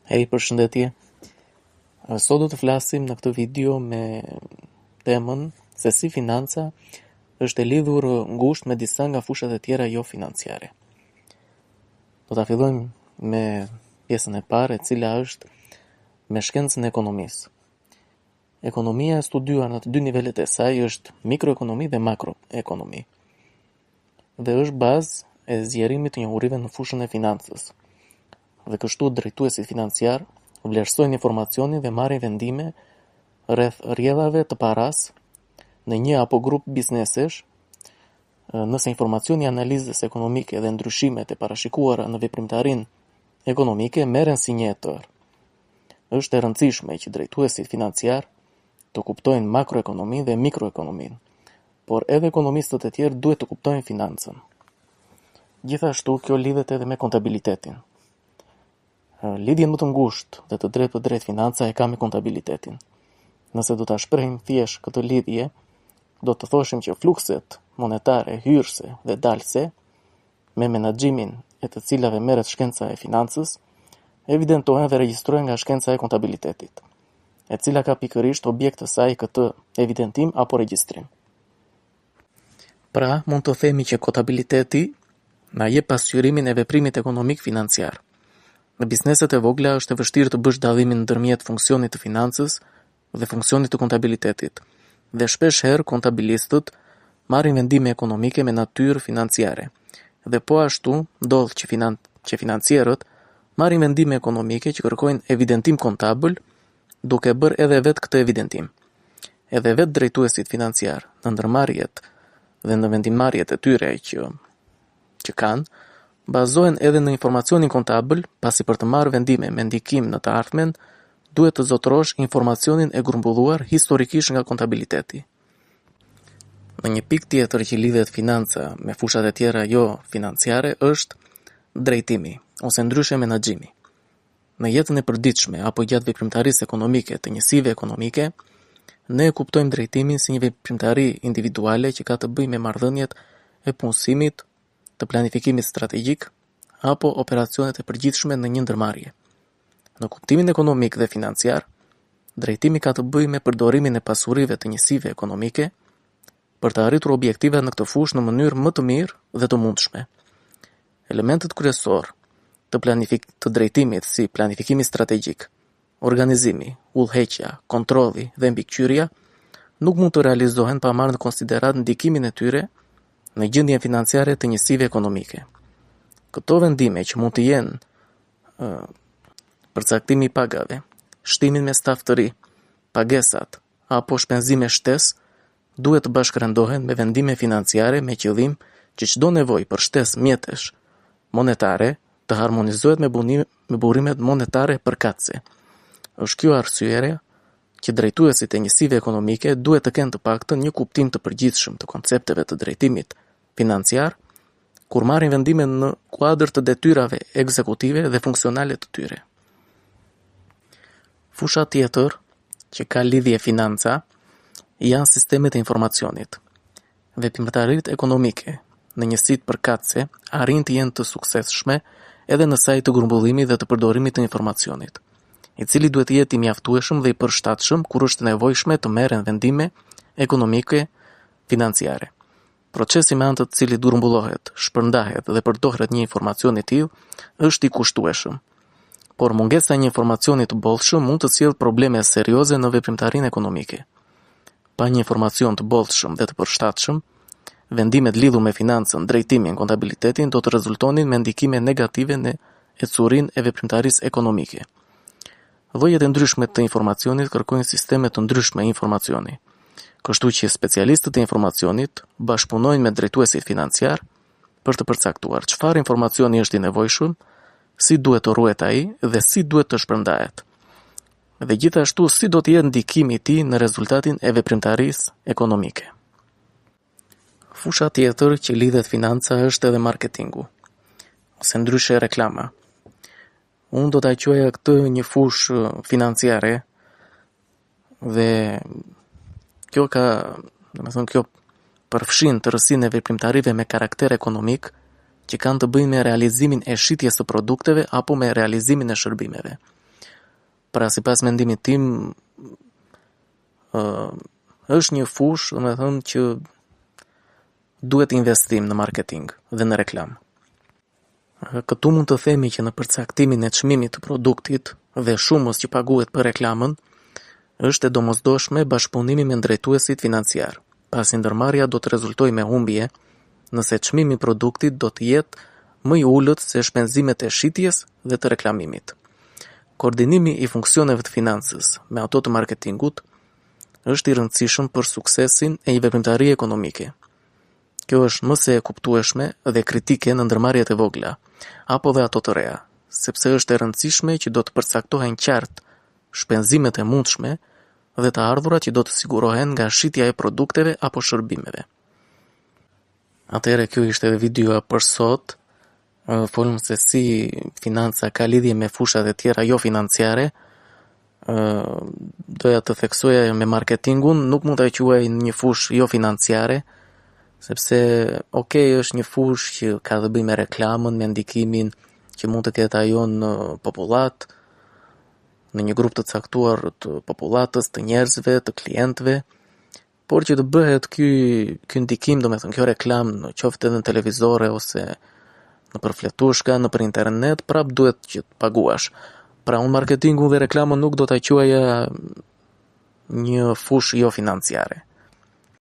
Përshëndetje. Sot do të flasim në këtë video me temën se si financa është e lidhur ngushtë me disa nga fushat e tjera jo financiare. Do ta fillojmë me pjesën e parë, e cila është me shkencën e ekonomisë. Ekonomia e studiuar në të dy nivelet e saj është mikroekonomi dhe makroekonomi. Dhe është bazë e zgjerimit të njohurive në fushën e financës. Dhe kështu drejtuesit financiar vlerësojnë informacionin dhe marrin vendime rreth rrjedhave të paras në një apo grup biznesesh, nëse informacioni i analizës ekonomike dhe ndryshimet e parashikuara në veprimtarinë ekonomike merren si një e tërë. Është e rëndësishme që drejtuesit financiar të kuptojnë makroekonominë dhe mikroekonominë, por edhe ekonomistët e tjerë duhet të kuptojnë financën. Gjithashtu, kjo lidhet edhe me kontabilitetin. Lidhjen më të ngushtë dhe të drejtë për drejtë financa e ka me kontabilitetin. Nëse do ta shprehim thjesht këtë lidhje, do të thoshim që flukset monetare, hyrëse dhe dalëse, me menaxhimin e të cilave merret shkenca e financës, evidentohen dhe regjistrohen nga shkenca e kontabilitetit, e cila ka pikërisht objekt të saj këtë evidentim apo regjistrim. Pra, mund të themi që kontabiliteti na jep pasqyrimin e veprimit ekonomik financiar. Në bizneset e vogla është e vështirë të bësh dallimin ndërmjet funksionit të financës dhe funksionit të kontabilitetit, dhe shpesh herë kontabilistët marrin vendime ekonomike me natyrë financiare, dhe po ashtu ndodh që financierët marrin vendime ekonomike që kërkojnë evidentim kontabël, duke bërë edhe vetë këtë evidentim. Edhe vetë drejtuesit financiar në ndërmarrjet dhe në vendimarrjet e tyre që kanë, bazohen edhe në informacionin kontabël, pasi për të marrë vendime me ndikim në të ardhmen, duhet të zotërosh informacionin e grumbulluar historikisht nga kontabiliteti. Në një pikë tjetër që lidhet financa me fushat e tjera jo financiare është drejtimi, ose ndryshe menaxhimi. Në jetën e përditshme apo gjatë veprimtarisë ekonomike të njësive ekonomike, ne e kuptojmë drejtimin si një veprimtari individuale që ka të bëjë me marrëdhëniet e punësimit, të planifikimit strategjik apo operacionet e përgjithshme në një ndërmarrje. Në kuptimin ekonomik dhe financiar, drejtimi ka të bëjë me përdorimin e pasurive të njësive ekonomike për të arritur objektivat në këtë fushë në mënyrë më të mirë dhe të mundshme. Elementet kryesor të drejtimit si planifikimi strategjik, organizimi, udhëheqja, kontrolli dhe mbikëqyrja nuk mund të realizohen pa marrë në konsiderat ndikimin e tyre në gjendjen financiare të njësive ekonomike. Këto vendime që mund të jenë përcaktimi i pagave, shtimin me staf të ri, pagesat apo shpenzime shtesë, duhet të bashkërendohen me vendime financiare me qëllim që çdo nevojë për shtesë mjetesh monetare të harmonizohet me burimet monetare përkatëse. Është kjo arsyeja që drejtuesit e njësive ekonomike duhet të kenë të paktën një kuptim të përgjithshëm të koncepteve të drejtimit financiar, kur marrin vendime në kuadër të detyrave ekzekutive dhe funksionale të tyre. Fusha tjetër që ka lidhje financa janë sistemet e informacionit. Veprimtaritë ekonomike në njësitë përkatëse arrin të jenë të suksesshme edhe në sajtë të grumbullimit dhe të përdorimit të informacionit, i cili duhet të jetë i mjaftueshëm dhe i përshtatshëm kur është nevojshme të merren vendime ekonomike financiare. Procesi me anë të cilit grumbullohet, shpërndahet dhe përdoret një informacion i tillë është i kushtueshëm. Por mungesa e një informacioni të bollshëm mund të sjellë probleme serioze në veprimtarinë ekonomike. Pa një informacion të bollshëm dhe të përshtatshëm, vendimet lidhur me financën, drejtimin, kontabilitetin do të rezultonin me ndikime negative në ecurinë e veprimtarisë ekonomike. Llojet e ndryshme të informacionit kërkojnë sisteme të ndryshme informacioni. Kështu që specialistët e informacionit bashkëpunojnë me drejtuesit financiar për të përcaktuar çfarë informacioni është i nevojshëm, si duhet të ruhet ai dhe si duhet të shpërndahet. Dhe gjithashtu si do të jetë ndikimi i tij në rezultatin e veprimtarisë ekonomike. Fusha tjetër që lidhet financa është edhe marketingu, ose ndryshe reklama. Unë do ta quaja këtë një fushë financiare dhe kjo përfshin tërësinë e veprimtarive me karakter ekonomik që kanë të bëjnë me realizimin e shitjes së produkteve apo me realizimin e shërbimeve. Pra sipas mendimit tim, është një fushë, domethënë që duhet investim në marketing dhe në reklam. Këtu mund të themi që në përcaktimin e çmimit të produktit dhe shumës që paguhet për reklamën, është e domosdoshme bashkëpunimi me drejtuesit financiar, pasi ndërmarrja do të rezultojë me humbje nëse çmimi i produktit do të jetë më i ulët se shpenzimet e shitjes dhe të reklamimit. Koordinimi i funksioneve të financës me ato të marketingut është i rëndësishëm për suksesin e një veprimtarie ekonomike. Kjo është më se e kuptueshme dhe kritike në ndërmarrjet e vogla, apo dhe ato të reja, sepse është e rëndësishme që do të përcaktohen qartë shpenzimet e mundshme dhe të ardhurat që do të sigurohen nga shitja e produkteve apo shërbimeve. Atëherë kjo ishte edhe videoja për sot. Folëm se si financa ka lidhje me fushat e tjera jo financiare. Doja të theksoja me marketingun, nuk mund ta quaj një fushë jo financiare, sepse është një fushë që ka të bëjë me reklamën, me ndikimin që mund të ketë ajo në popullat, në një grup të caktuar të popullatës, të njerëzve, të klientëve, por që të bëhet ky ndikim, domethënë kjo reklam në qoftë edhe në televizore ose në për fletushka, në për internet, prap duhet që të paguash. Pra unë marketingu dhe reklamën nuk do ta quaja një fushë jo financiare.